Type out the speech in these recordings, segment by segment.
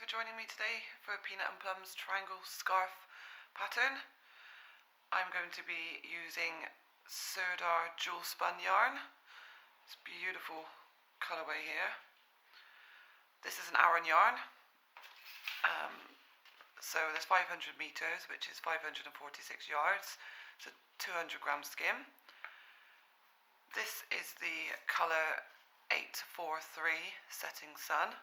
for joining me today for Peanut and Plum's triangle scarf pattern. I'm going to be using Sirdar Jewelspun yarn. It's a beautiful colourway here. This is an Aran yarn. So there's 500 meters, which is 546 yards. It's a 200 gram skein. This is the colour 843 Setting Sun.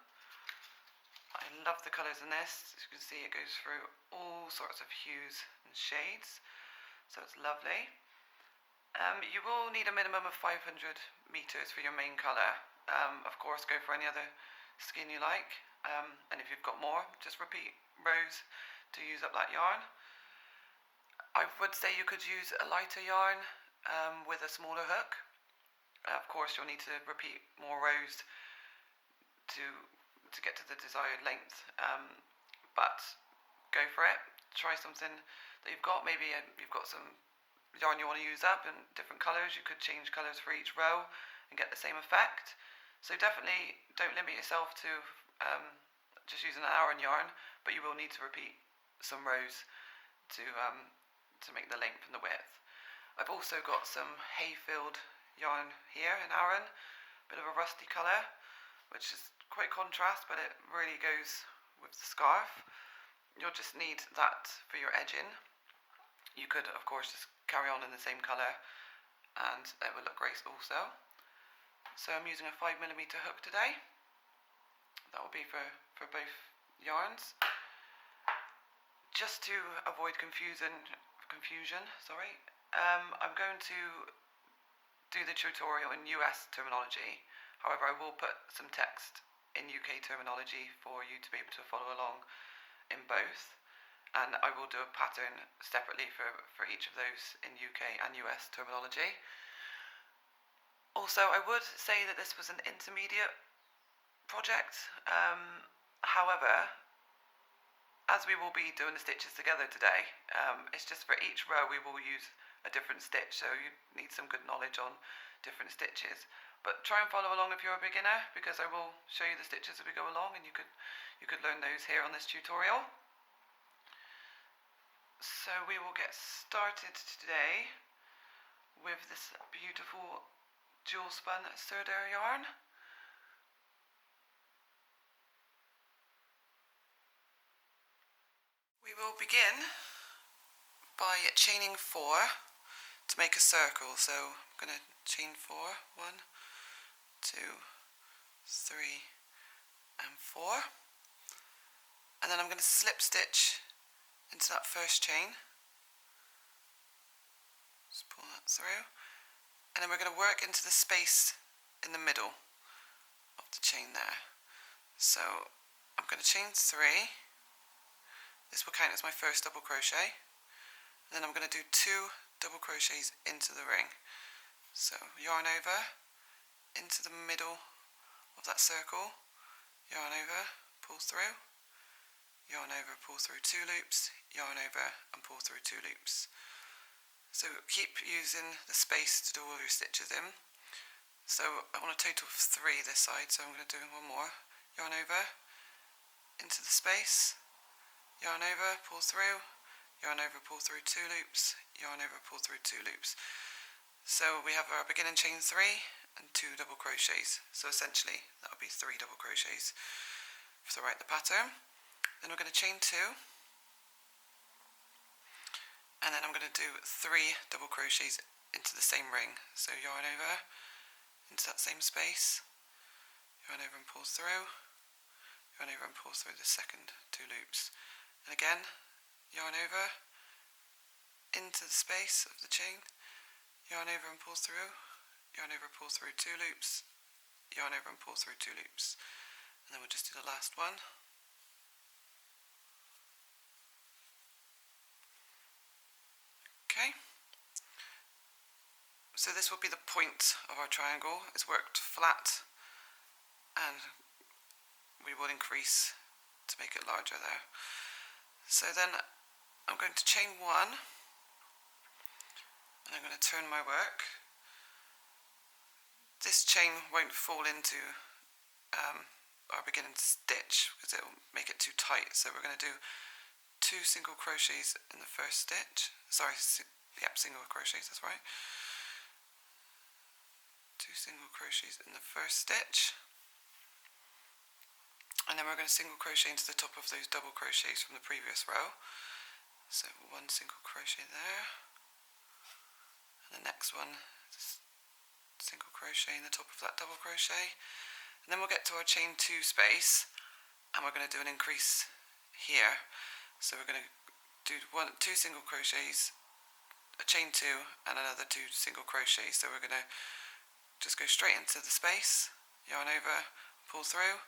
I love the colours in this. As you can see, it goes through all sorts of hues and shades, so it's lovely. You will need a minimum of 500 meters for your main colour. Of course, go for any other skein you like, and if you've got more, just repeat rows to use up that yarn. I would say you could use a lighter yarn with a smaller hook. Of course, you'll need to repeat more rows to get to the desired length, but go for it. Try something that you've got. Maybe you've got some yarn you want to use up in different colours. You could change colours for each row and get the same effect. So definitely don't limit yourself to just using an Aran yarn, but you will need to repeat some rows to make the length and the width. I've also got some hay-filled yarn here in Aran, bit of a rusty colour, which is quite contrast, but it really goes with the scarf. You'll just need that for your edging. You could, of course, just carry on in the same colour and it will look great also. So I'm using a 5mm hook today. That will be for both yarns. Just to avoid confusion, I'm going to do the tutorial in US terminology. However, I will put some text in UK terminology for you to be able to follow along in both, and I will do a pattern separately for each of those in UK and US terminology. Also, I would say that this was an intermediate project. However, as we will be doing the stitches together today, it's just for each row we will use a different stitch, so you need some good knowledge on different stitches. But try and follow along if you're a beginner, because I will show you the stitches as we go along, and you could learn those here on this tutorial. So we will get started today with this beautiful Jewelspun Sirdar yarn. We will begin by chaining 4 to make a circle. So I'm going to chain 4, 1, 2, 3 and 4, and then I'm going to slip stitch into that first chain, just pull that through, and then we're going to work into the space in the middle of the chain there. So I'm going to chain 3, this will count as my first double crochet, and then I'm going to do 2 double crochets into the ring. So yarn over into the middle of that circle, yarn over, pull through, yarn over, pull through 2 loops, yarn over and pull through 2 loops. So keep using the space to do all your stitches in. So I want a total of 3 this side, so I'm going to do one more. Yarn over, into the space, yarn over, pull through, yarn over, pull through 2 loops, yarn over, pull through 2 loops. So we have our beginning chain 3 and 2 double crochets. So essentially that would be 3 double crochets to write the pattern. Then we're going to chain 2, and then I'm going to do 3 double crochets into the same ring. So yarn over into that same space, yarn over and pull through, yarn over and pull through the second 2 loops, and again yarn over into the space of the chain, yarn over and pull through, yarn over, pull through 2 loops, yarn over and pull through 2 loops, and then we'll just do the last one. Okay, so this will be the point of our triangle. It's worked flat, and we will increase to make it larger there. So then I'm going to chain 1, and I'm going to turn my work. This chain won't fall into our beginning stitch because it will make it too tight. So we're going to do 2 single crochets in the first stitch. Sorry, yep, single crochets, that's right. 2 single crochets in the first stitch. And then we're going to single crochet into the top of those double crochets from the previous row. So 1 single crochet there. And the next one, single crochet in the top of that double crochet. And then we'll get to our chain 2 space, and we're going to do an increase here. So we're going to do 2 single crochets, a chain 2 and another 2 single crochets. So we're going to just go straight into the space, yarn over, pull through,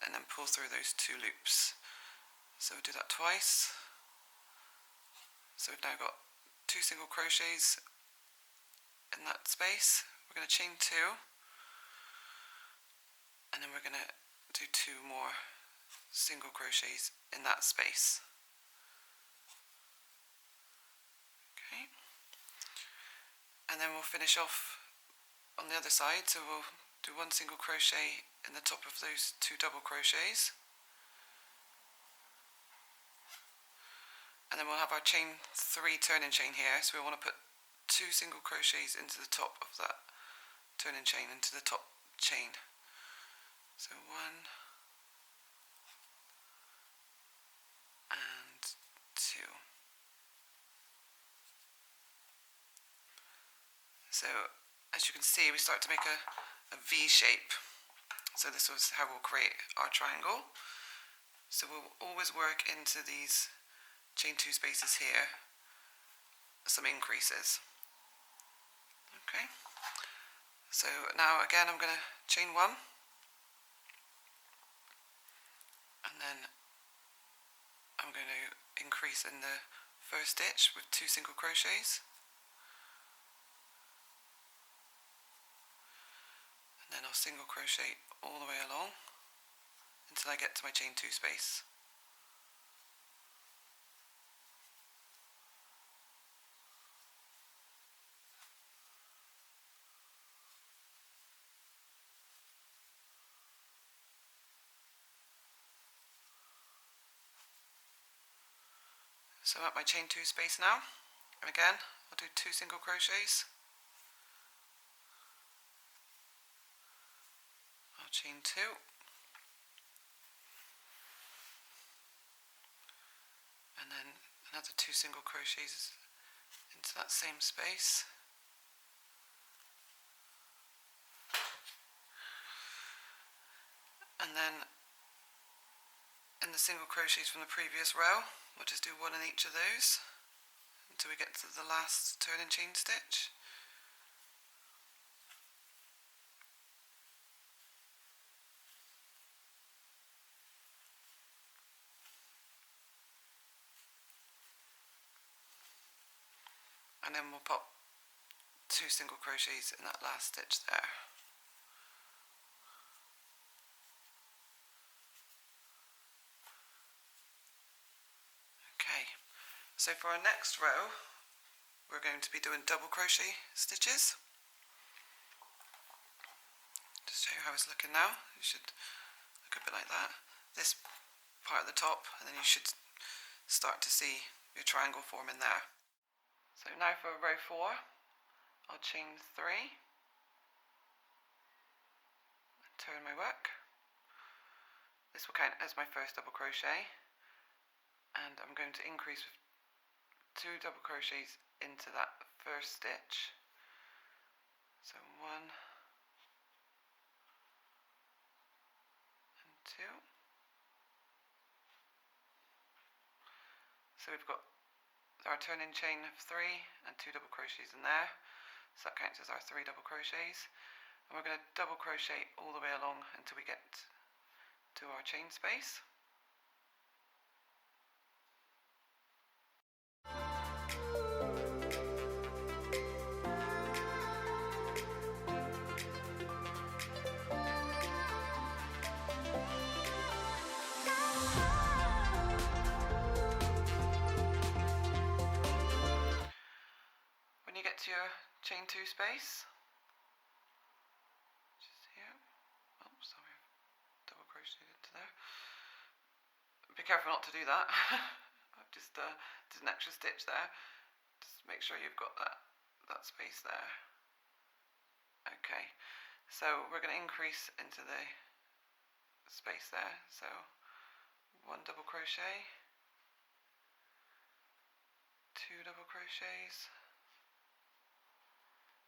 and then pull through those 2 loops. So we'll do that twice. So we've now got 2 single crochets in that space. We're going to chain 2, and then we're going to do 2 more single crochets in that space. Okay, and then we'll finish off on the other side. So we'll do 1 single crochet in the top of those 2 double crochets, and then we'll have our chain 3 turning chain here. So we want to put 2 single crochets into the top of that turning chain, into the top chain. So 1 and 2. So as you can see, we start to make a V shape. So this was how we'll create our triangle. So we'll always work into these chain 2 spaces here, some increases. Okay, so now again I'm going to chain 1, and then I'm going to increase in the first stitch with 2 single crochets, and then I'll single crochet all the way along until I get to my chain 2 space. So I'm at my chain 2 space now, and again I'll do 2 single crochets. I'll chain 2, and then another 2 single crochets into that same space. And then in the single crochets from the previous row, we'll just do 1 in each of those until we get to the last turning chain stitch. And then we'll pop 2 single crochets in that last stitch there. So for our next row, we're going to be doing double crochet stitches. Just show you how it's looking now. It should look a bit like that. This part at the top, and then you should start to see your triangle forming there. So now for row 4, I'll chain 3 and turn my work. This will count as my first double crochet, and I'm going to increase with 2 double crochets into that first stitch. So 1 and 2. So we've got our turning chain of 3 and 2 double crochets in there. So that counts as our 3 double crochets. And we're going to double crochet all the way along until we get to our chain space. Your chain 2 space, just here. Oh, sorry, double crochet careful not to do that. I've just did an extra stitch there. Just make sure you've got that space there. Okay, so we're going to increase into the space there. So 1 double crochet, 2 double crochets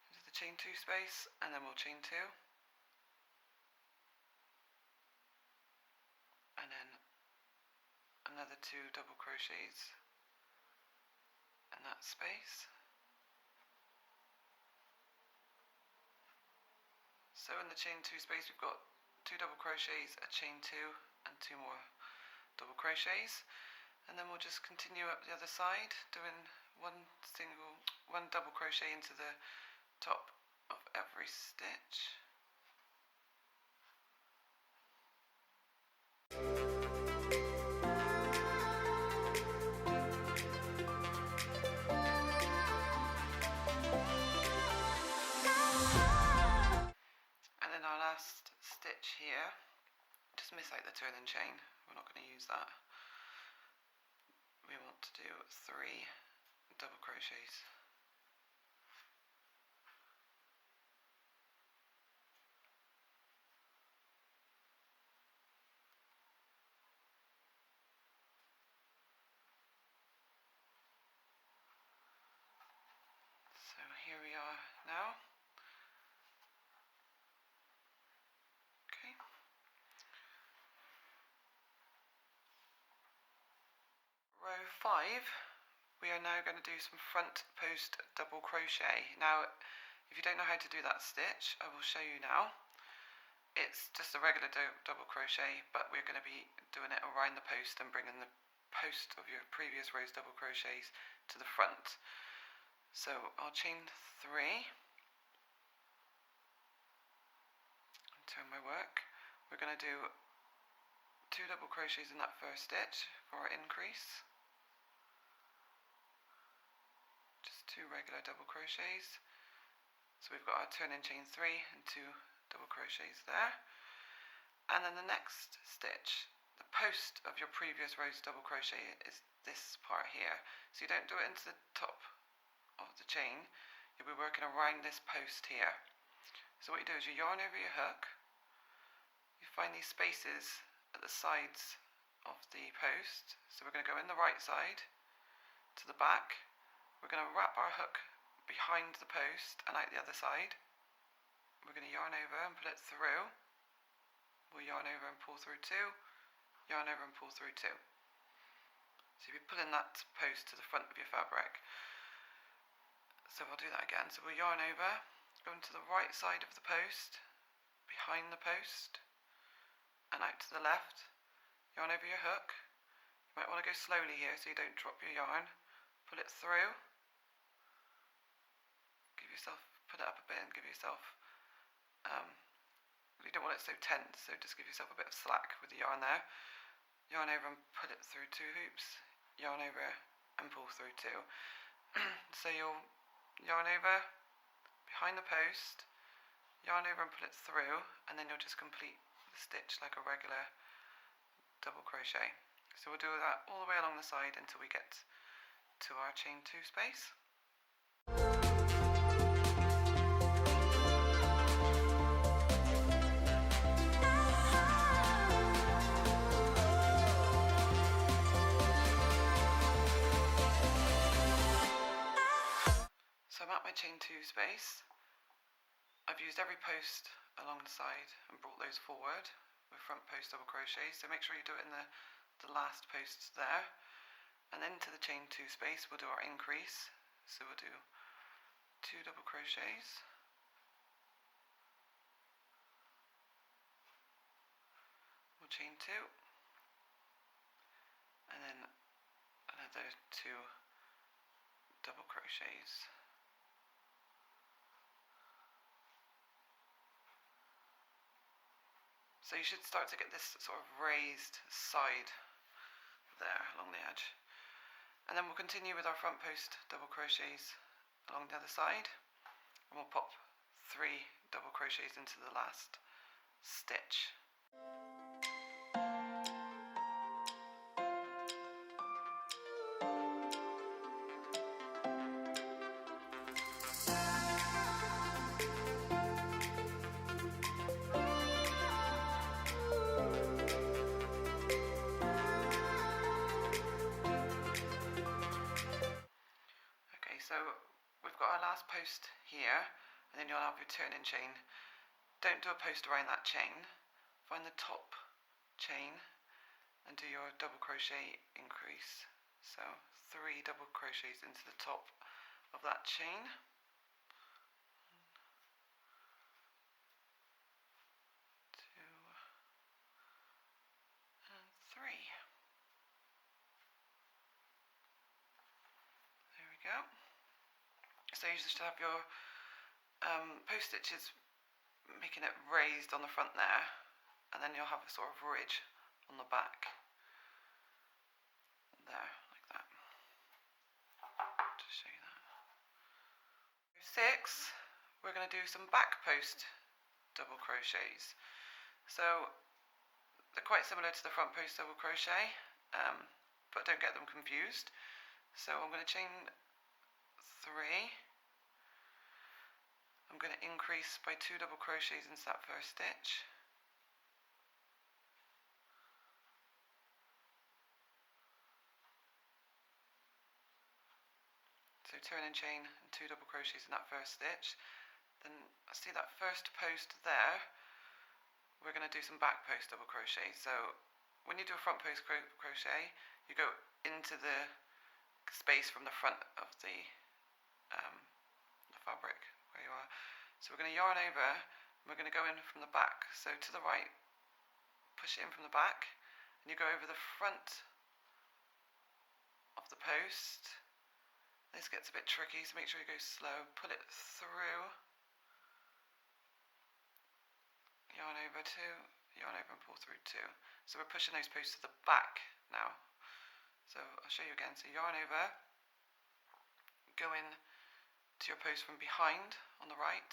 into the chain 2 space, and then we'll chain 2, and then another 2 double crochets in that space. So in the chain 2 space we've got 2 double crochets, a chain 2 and 2 more double crochets, and then we'll just continue up the other side doing one double crochet into the top of every stitch. Stitch here, just miss out the turning chain, we're not going to use that. We want to do 3 double crochets. So here we are now. Row 5, we are now going to do some front post double crochet. Now, if you don't know how to do that stitch, I will show you now. It's just a regular double crochet, but we're going to be doing it around the post and bringing the post of your previous row's double crochets to the front. So I'll chain 3 and turn my work. We're going to do 2 double crochets in that first stitch for our increase. Just 2 regular double crochets. So we've got our turning chain 3 and 2 double crochets there. And then the next stitch, the post of your previous row's double crochet is this part here. So you don't do it into the top of the chain, you'll be working around this post here. So what you do is you yarn over your hook, you find these spaces at the sides of the post. So we're going to go in the right side to the back. We're going to wrap our hook behind the post and out the other side. We're going to yarn over and pull it through. We'll yarn over and pull through 2, yarn over and pull through 2. So you'll be pulling that post to the front of your fabric. So we'll do that again. So we'll yarn over, go into the right side of the post, behind the post, and out to the left. Yarn over your hook. You might want to go slowly here so you don't drop your yarn. Pull it through. Put it up a bit and give yourself, you don't want it so tense, so just give yourself a bit of slack with the yarn there. Yarn over and put it through 2 hoops. Yarn over and pull through 2. So you'll yarn over behind the post, yarn over and pull it through, and then you'll just complete the stitch like a regular double crochet. So we'll do that all the way along the side until we get to our chain 2 space. So I'm at my chain 2 space. I've used every post along the side and brought those forward with front post double crochet, so make sure you do it in the last posts there. And then to the chain 2 space we'll do our increase. So we'll do 2 double crochets, we'll chain 2, and then another 2 double crochets. So you should start to get this sort of raised side there along the edge. And then we'll continue with our front post double crochets along the other side. And we'll pop 3 double crochets into the last stitch. now of your turning chain. Don't do a post around that chain. Find the top chain and do your double crochet increase. So 3 double crochets into the top of that chain. 2 and 3. There we go. So you just have your post stitches making it raised on the front there, and then you'll have a sort of ridge on the back there, like that. Just show you that. 6, we're going to do some back post double crochets. So they're quite similar to the front post double crochet, but don't get them confused. So I'm going to chain 3. I'm going to increase by 2 double crochets into that first stitch. So turn and chain and 2 double crochets in that first stitch. Then see that first post there, we're going to do some back post double crochet. So when you do a front post crochet, you go into the space from the front of the fabric where you are. So we're going to yarn over and we're going to go in from the back. So to the right, push it in from the back, and you go over the front of the post. This gets a bit tricky, so make sure you go slow. Pull it through, yarn over 2, yarn over and pull through 2. So we're pushing those posts to the back now. So I'll show you again. So yarn over, go in to your post from behind on the right.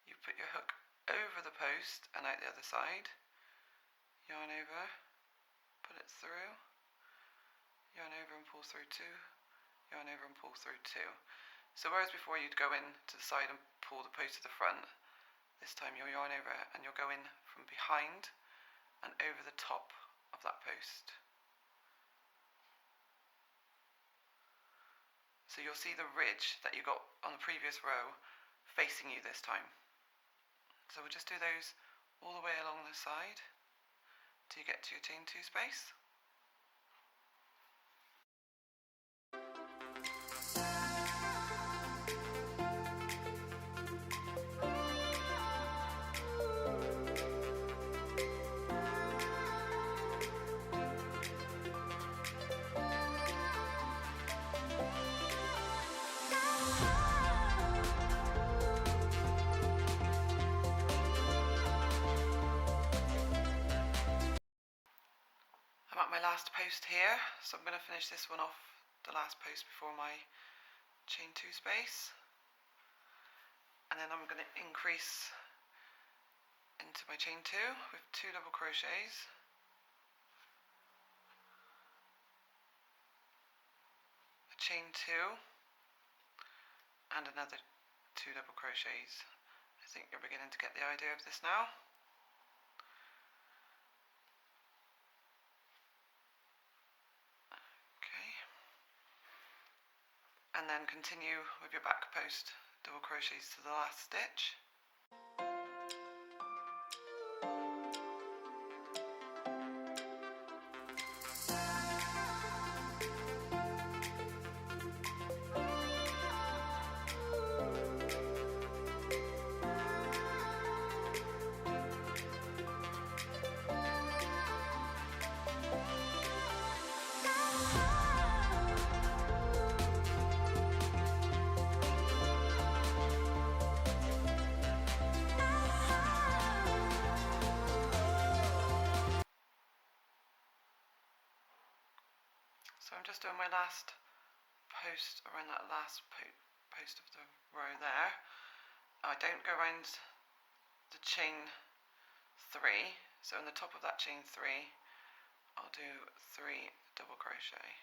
You put your hook over the post and out the other side. Yarn over, pull it through, yarn over and pull through 2, yarn over and pull through 2. So whereas before you'd go in to the side and pull the post to the front, this time you'll yarn over and you'll go in from behind and over the top of that post. So you'll see the ridge that you got on the previous row facing you this time. So we'll just do those all the way along the side till you get to your chain 2 space. Last post here, so I'm going to finish this one off, the last post before my chain 2 space, and then I'm going to increase into my chain 2 with 2 double crochets, a chain 2 and another 2 double crochets. I think you're beginning to get the idea of this now. And then continue with your back post double crochets to the last stitch. So I'm just doing my last post around that last post of the row there. I don't go around the chain 3, so in the top of that chain 3 I'll do 3 double crochet.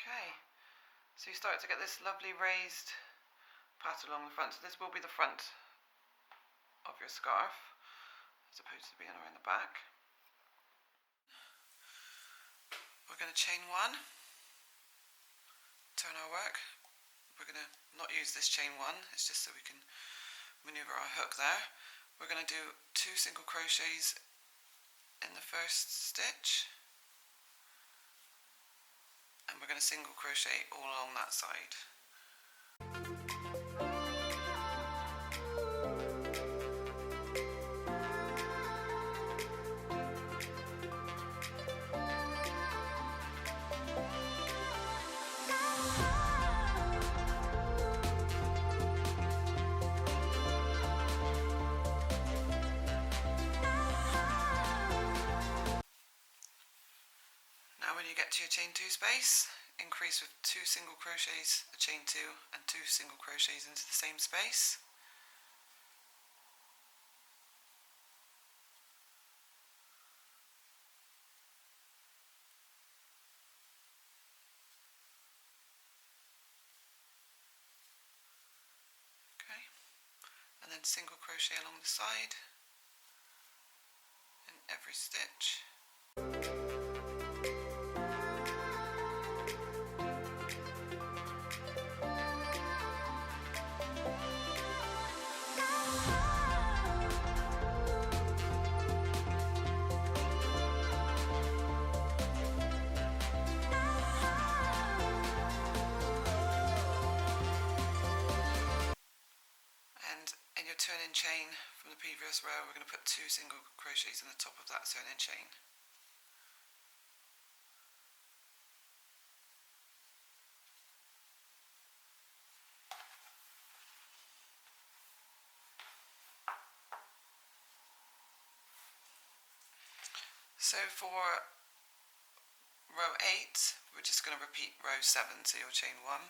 Okay, so you start to get this lovely raised pattern along the front. So this will be the front of your scarf as opposed to being around the back. We're going to chain 1, turn our work. We're going to not use this chain 1, it's just so we can manoeuvre our hook there. We're going to do 2 single crochets in the first stitch, and we're going to single crochet all along that side. When you get to your chain 2 space, increase with 2 single crochets, a chain 2 and 2 single crochets into the same space. Okay, and then single crochet along the side in every stitch. Turn-in chain from the previous row, we're going to put 2 single crochets in the top of that turn-in chain. So for row 8, we're just going to repeat row 7, so you'll chain 1.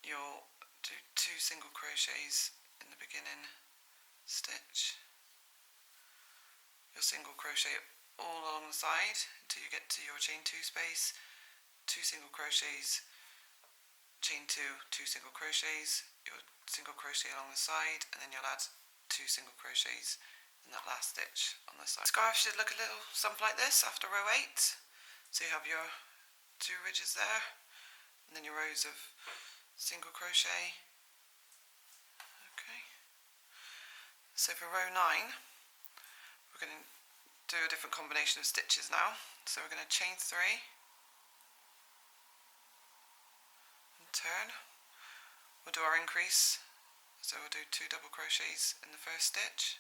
You'll do 2 single crochets in the beginning stitch. You'll single crochet all along the side until you get to your chain 2 space, 2 single crochets, chain 2, 2 single crochets, you'll single crochet along the side, and then you'll add 2 single crochets in that last stitch on the side. The scarf should look a little something like this after row 8. So you have your 2 ridges there, and then your rows of single crochet. Okay. So for row 9, we're going to do a different combination of stitches now. So we're going to chain 3 and turn. We'll do our increase. So we'll do 2 double crochets in the first stitch.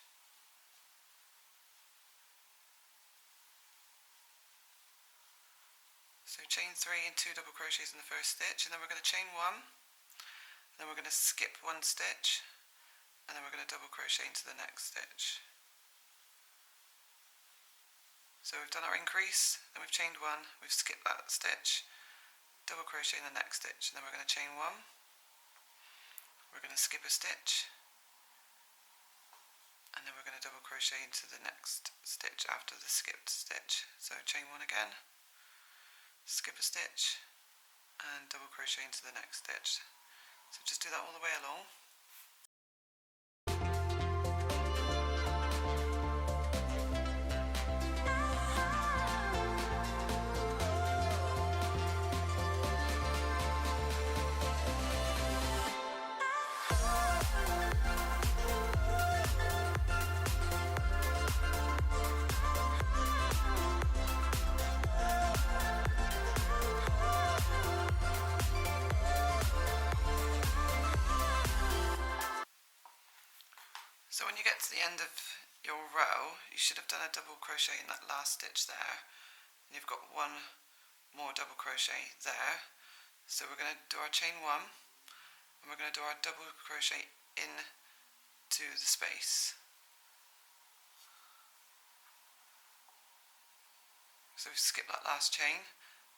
So chain 3 and 2 double crochets in the first stitch, and then we're going to chain 1. Then we're going to skip 1 stitch, and then we're going to double crochet into the next stitch. So we've done our increase, then we've chained 1, we've skipped that stitch, double crochet in the next stitch, and then we're going to chain 1. We're going to skip a stitch, and then we're going to double crochet into the next stitch after the skipped stitch. So chain 1 again, skip a stitch, and double crochet into the next stitch. So just do that all the way along. So when you get to the end of your row, you should have done a double crochet in that last stitch there, and you've got 1 more double crochet there. So we're going to do our chain 1, and we're going to do our double crochet in to the space. So we skip that last chain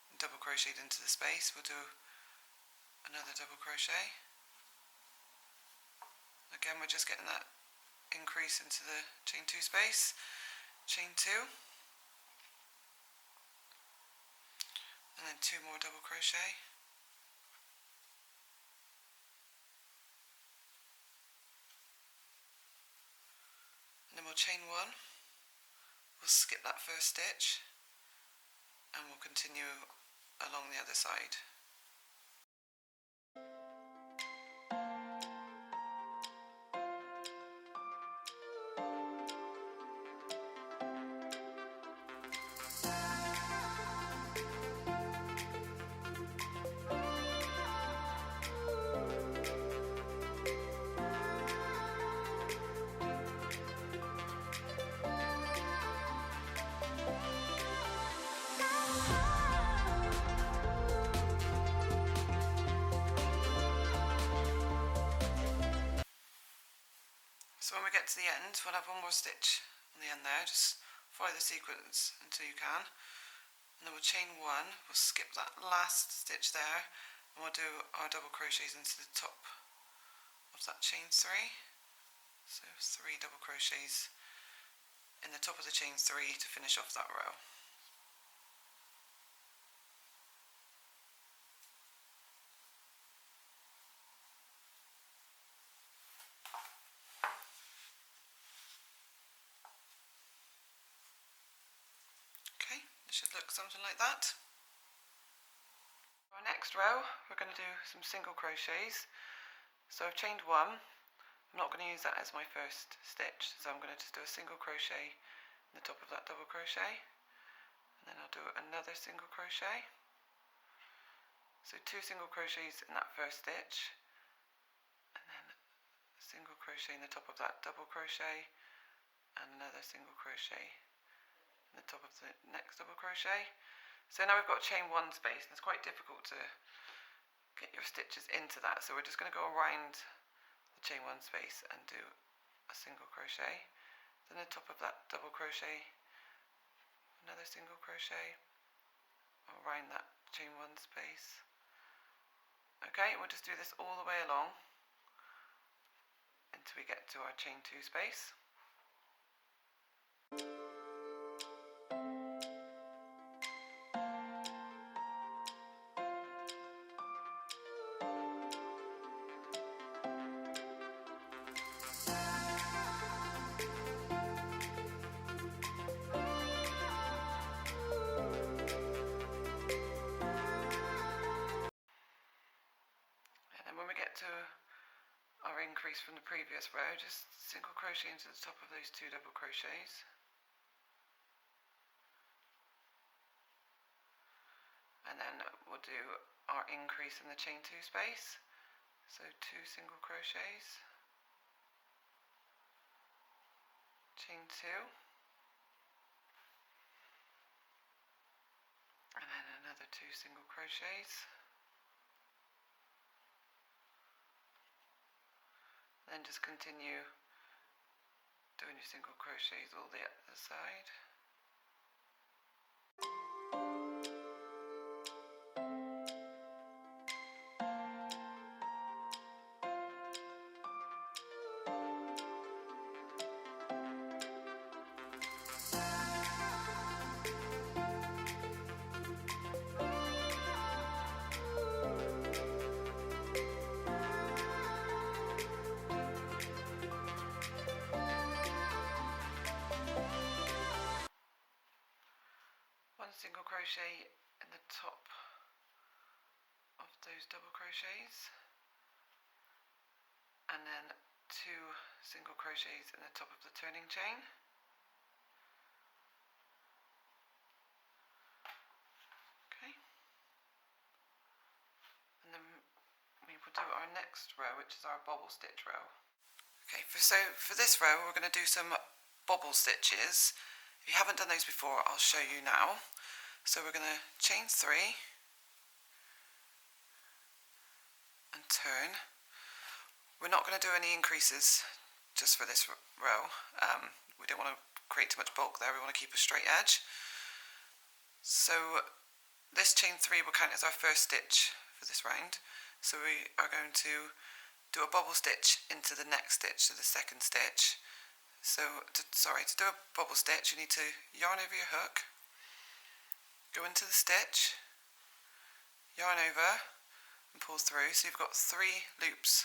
and double crocheted into the space. We'll do another double crochet. Again, we're just getting that increase into the chain 2 space, chain 2, and then 2 more double crochet, chain one, we'll skip that first stitch and we'll continue along the other side. So when we get to the end, we'll have one more stitch on the end there. Just follow the sequence until you can. And then we'll chain one, we'll skip that last stitch there, and we'll do our double crochets into the top of that chain three. So 3 double crochets in the top of the chain three to finish off that row. Okay, it should look something like that. For our next row, we're going to do some single crochets. So I've chained one. I'm not going to use that as my first stitch, so I'm going to just do a single crochet in the top of that double crochet, and then I'll do another single crochet. So 2 single crochets in that first stitch, and then a single crochet in the top of that double crochet, and another single crochet in the top of the next double crochet. So now we've got chain 1 space, and it's quite difficult to get your stitches into that, so we're just going to go around the chain 1 space and do a single crochet, then the top of that double crochet, another single crochet around that chain 1 space. Okay, we'll just do this all the way along until we get to our chain 2 space. To our increase from the previous row, just single crochet into the top of those 2 double crochets, and then we'll do our increase in the chain 2 space, so 2 single crochets, chain 2, and then another 2 single crochets. Then just continue doing your single crochets all the other side. Single crochet in the top of those double crochets, and then 2 single crochets in the top of the turning chain. Okay, and then we will do our next row, which is our bobble stitch row. Okay, so for this row we're going to do some bobble stitches. If you haven't done those before, I'll show you now. So we're going to chain 3 and turn. We're not going to do any increases just for this row. We don't want to create too much bulk there, we want to keep a straight edge. So this chain 3 will count as our first stitch for this round. So we are going to do a bobble stitch into the next stitch, so the second stitch. So to do a bobble stitch, you need to yarn over your hook, go into the stitch, yarn over and pull through. So you've got 3 loops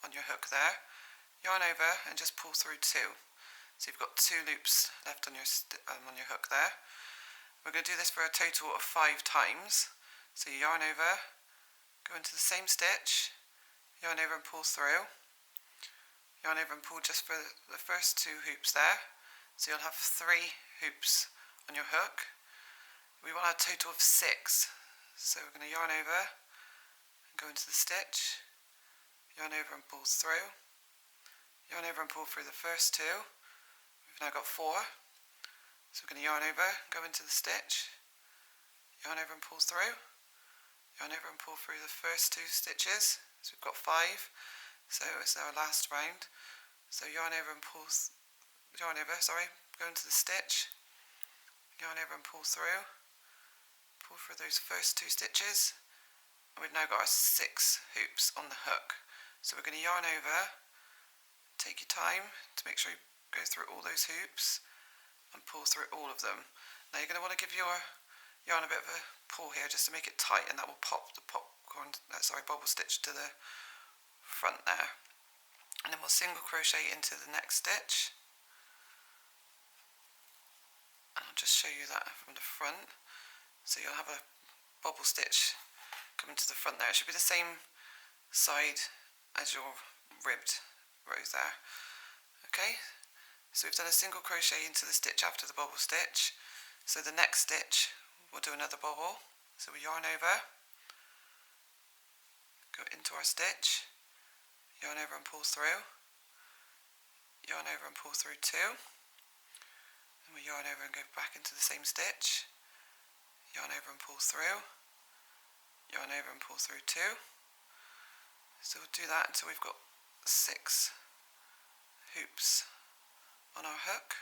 on your hook there. Yarn over and just pull through 2. So you've got 2 loops left on your hook there. We're going to do this for a total of 5 times. So you yarn over, go into the same stitch, yarn over and pull through, yarn over and pull just for the first 2 hoops there. So you'll have 3 hoops on your hook. We want a total of 6. So we're going to yarn over and go into the stitch, yarn over and pull through, yarn over and pull through the first 2. We've now got 4. So we're going to yarn over, go into the stitch, yarn over and pull through, yarn over and pull through the first 2 stitches. So we've got 5. So it's our last round. So yarn over and pull, go into the stitch, yarn over and pull through those first 2 stitches. And we've now got our 6 hoops on the hook. So we're going to yarn over, take your time to make sure you go through all those hoops and pull through all of them. Now you're going to want to give your yarn a bit of a pull here just to make it tight, and that will pop the bobble stitch to the front there. And then we'll single crochet into the next stitch. And I'll just show you that from the front. So you'll have a bobble stitch coming to the front there. It should be the same side as your ribbed rows there. Okay. So we've done a single crochet into the stitch after the bobble stitch. So the next stitch we'll do another bobble. So we yarn over, go into our stitch, yarn over and pull through, yarn over and pull through 2, and we yarn over and go back into the same stitch, yarn over and pull through, yarn over and pull through 2. So we'll do that until we've got 6 hoops on our hook.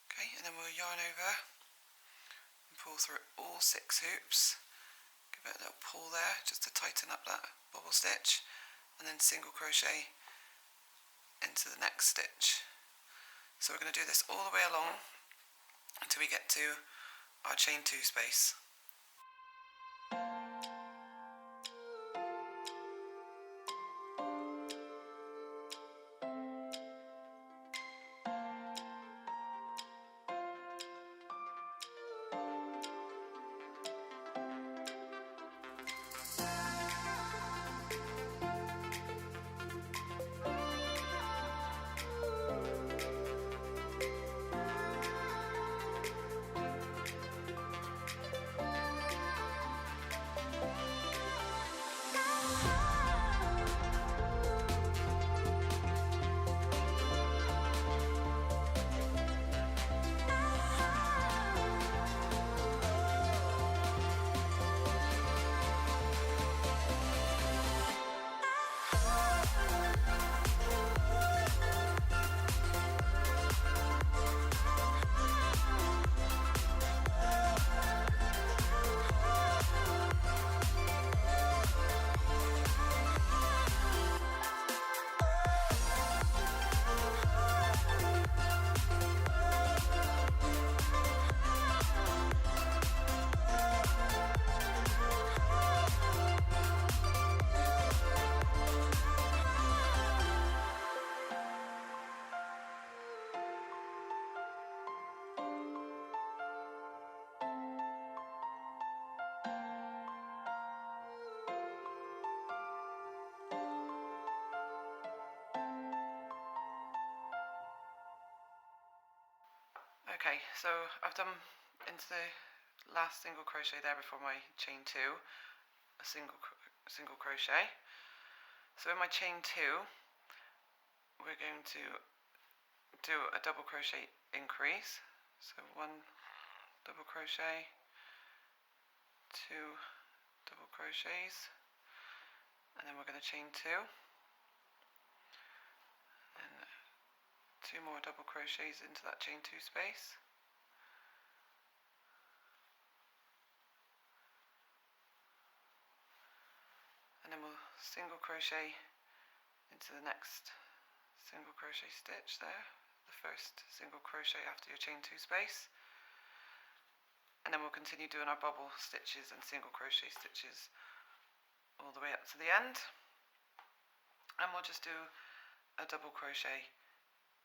Okay, and then we'll yarn over and pull through all 6 hoops. Give it a little pull there just to tighten up that bobble stitch, and then single crochet into the next stitch. So we're going to do this all the way along until we get to our chain 2 space. Okay, so I've done into the last single crochet there before my chain 2, a single crochet. So in my chain 2, we're going to do a double crochet increase. So 1 double crochet, 2 double crochets, and then we're going to chain 2, and 2 more double crochets into that chain 2 space. And then we'll single crochet into the next single crochet stitch there, the first single crochet after your chain 2 space. and then we'll continue doing our bubble stitches and single crochet stitches all the way up to the end, and we'll just do a double crochet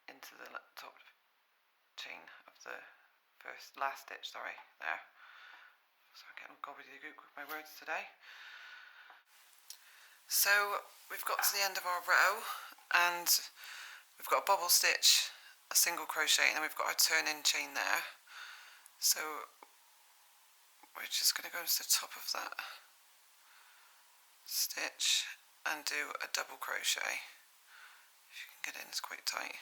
into the top chain of the last stitch, there. So I'm getting gobbledygook with my words today. So we've got to the end of our row, and we've got a bobble stitch, a single crochet, and then we've got our turn-in chain there. So we're just going to go to the top of that stitch and do a double crochet. If you can get in, it's quite tight.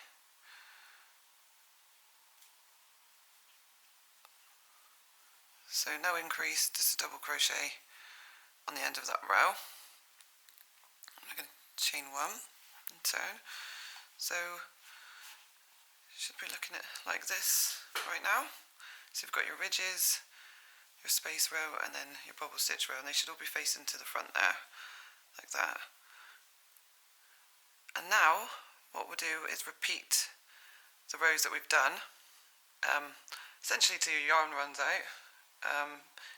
So no increase, just a double crochet on the end of that row. I'm going to chain one and turn. So you should be looking at like this right now. So you've got your ridges, your space row, and then your bobble stitch row, and they should all be facing to the front there, like that. And now what we'll do is repeat the rows that we've done, essentially till your yarn runs out.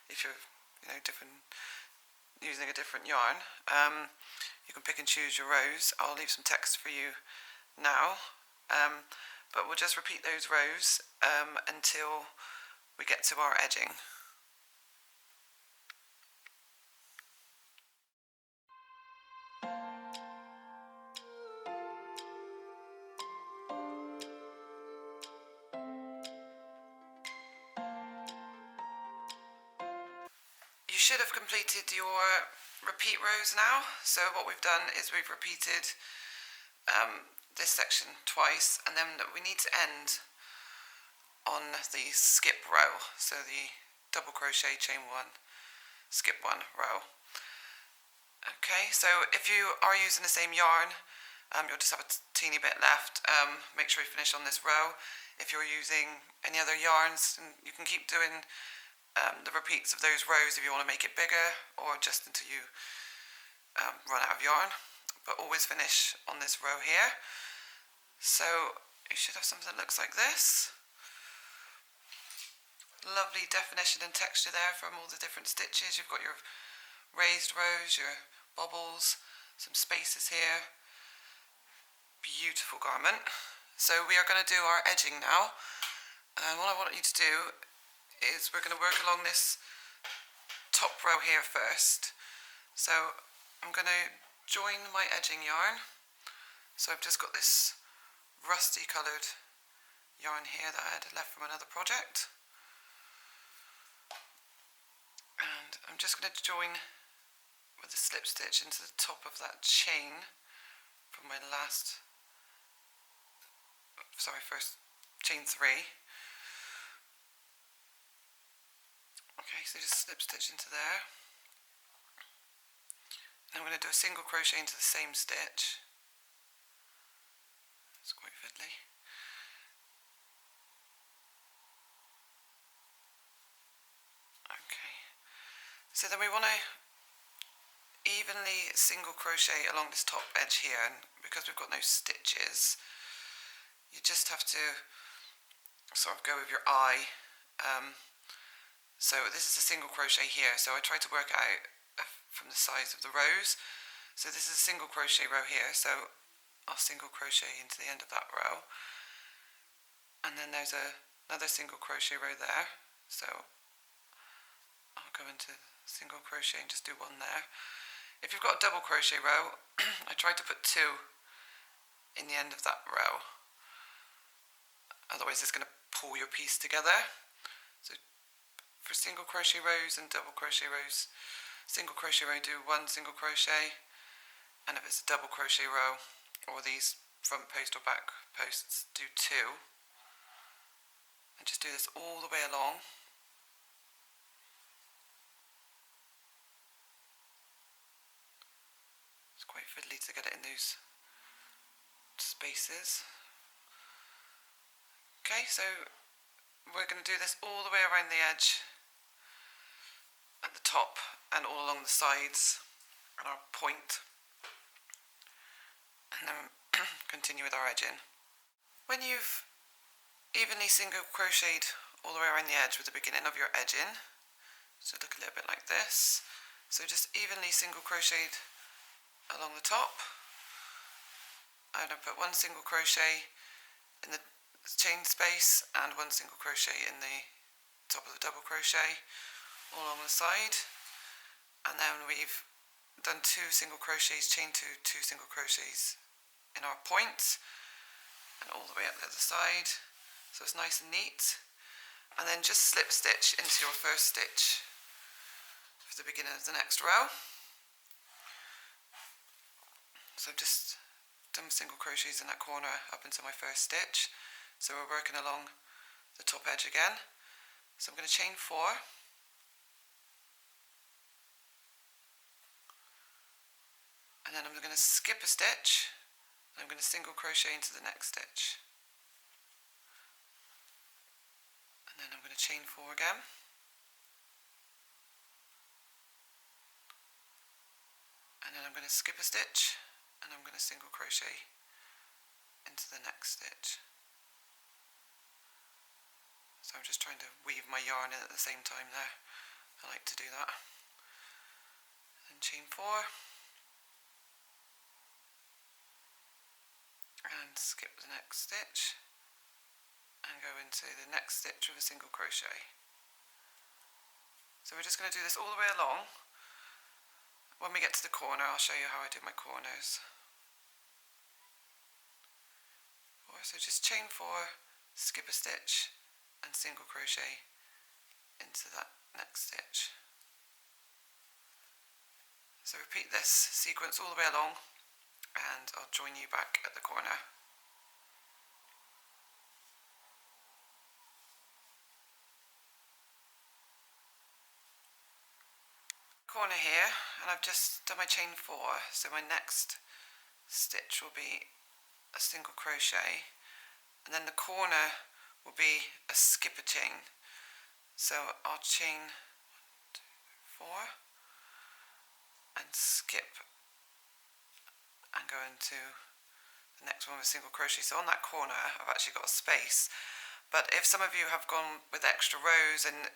If you're using a different yarn, you can pick and choose your rows. I'll leave some text for you now, but we'll just repeat those rows until we get to our edging. You should have completed your repeat rows now. So what we've done is we've repeated this section twice, and then we need to end on the skip row. So the double crochet, chain one, skip one row. Okay, so if you are using the same yarn, you'll just have a teeny bit left. Make sure you finish on this row. If you're using any other yarns, you can keep doing the repeats of those rows if you want to make it bigger, or just until you run out of yarn, but always finish on this row here. So you should have something that looks like this. Lovely definition and texture there from all the different stitches. You've got your raised rows, your bobbles, some spaces here. Beautiful garment. So we are going to do our edging now, and what I want you to do is we're going to work along this top row here first. So I'm going to join my edging yarn. So I've just got this rusty coloured yarn here that I had left from another project, and I'm just going to join with the slip stitch into the top of that chain from my first chain 3. Okay, so just slip stitch into there. And I'm going to do a single crochet into the same stitch. It's quite fiddly. Okay, so then we want to evenly single crochet along this top edge here, and because we've got no stitches, you just have to sort of go with your eye. So this is a single crochet here, so I try to work out from the size of the rows. So this is a single crochet row here, so I'll single crochet into the end of that row, and then there's another single crochet row there, so I'll go into single crochet and just do one there. If you've got a double crochet row, I try to put 2 in the end of that row, otherwise it's going to pull your piece together. So for single crochet rows and double crochet rows, single crochet row, do 1 single crochet, and if it's a double crochet row or these front post or back posts, do 2, and just do this all the way along. It's quite fiddly to get it in those spaces. Okay, so we're going to do this all the way around the edge at the top and all along the sides and our point, and then continue with our edging. When you've evenly single crocheted all the way around the edge with the beginning of your edging. So look a little bit like this. So just evenly single crocheted along the top. I'm going to put one single crochet in the chain space and one single crochet in the top of the double crochet all along the side, and then we've done 2 single crochets, chain 2 single crochets in our point and all the way up the other side, so it's nice and neat. And then just slip stitch into your first stitch for the beginning of the next row. So I've just done single crochets in that corner up into my first stitch, so we're working along the top edge again. So I'm going to chain 4, and then I'm going to skip a stitch, and I'm going to single crochet into the next stitch, and then I'm going to chain 4 again, and then I'm going to skip a stitch, and I'm going to single crochet into the next stitch. So I'm just trying to weave my yarn in at the same time there. I like to do that. And chain 4. And skip the next stitch. And go into the next stitch with a single crochet. So we're just going to do this all the way along. When we get to the corner, I'll show you how I do my corners. So just chain 4, skip a stitch, and single crochet into that next stitch. So repeat this sequence all the way along, and I'll join you back at the corner. Corner here, and I've just done my chain 4, so my next stitch will be a single crochet, and then the corner will be a skip a chain. So I'll chain 1, 2, 4 and skip and go into the next one with a single crochet. So on that corner I've actually got a space, but if some of you have gone with extra rows and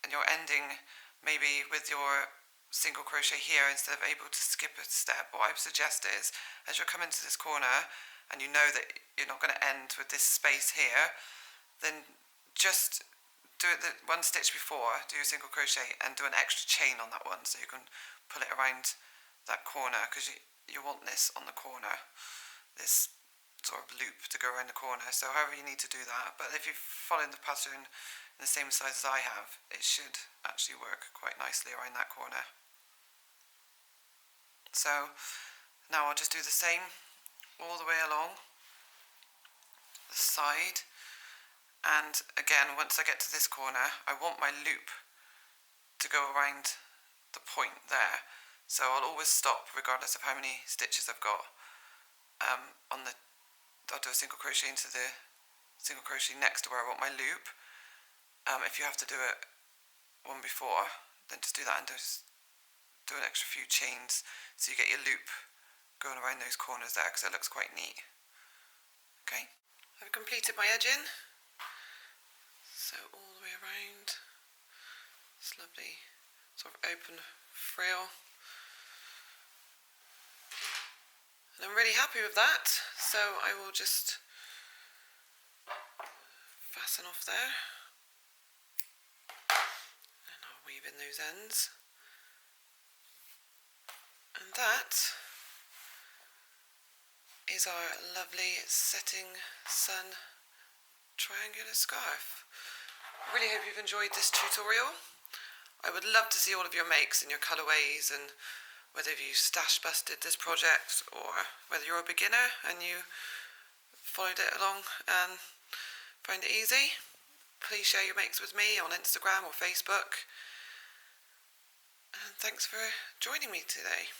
you're ending maybe with your single crochet here instead of able to skip a step, what I would suggest is, as you're coming to this corner and you know that you're not going to end with this space here, then just do it the one stitch before, do a single crochet and do an extra chain on that one, so you can pull it around that corner, because you want this on the corner, this sort of loop to go around the corner. So however you need to do that, but if you follow the pattern in the same size as I have, it should actually work quite nicely around that corner. So now I'll just do the same all the way along the side. And again, once I get to this corner, I want my loop to go around the point there. So I'll always stop regardless of how many stitches I've got. I'll do a single crochet into the single crochet next to where I want my loop. If you have to do it one before, then just do that and just do an extra few chains so you get your loop going around those corners there, because it looks quite neat. Okay, I've completed my edging. So all the way around, this lovely sort of open frill. And I'm really happy with that, so I will just fasten off there. And I'll weave in those ends. And that is our lovely setting sun triangular scarf. I really hope you've enjoyed this tutorial. I would love to see all of your makes and your colourways, and whether you stash busted this project or whether you're a beginner and you followed it along and found it easy. Please share your makes with me on Instagram or Facebook. And thanks for joining me today.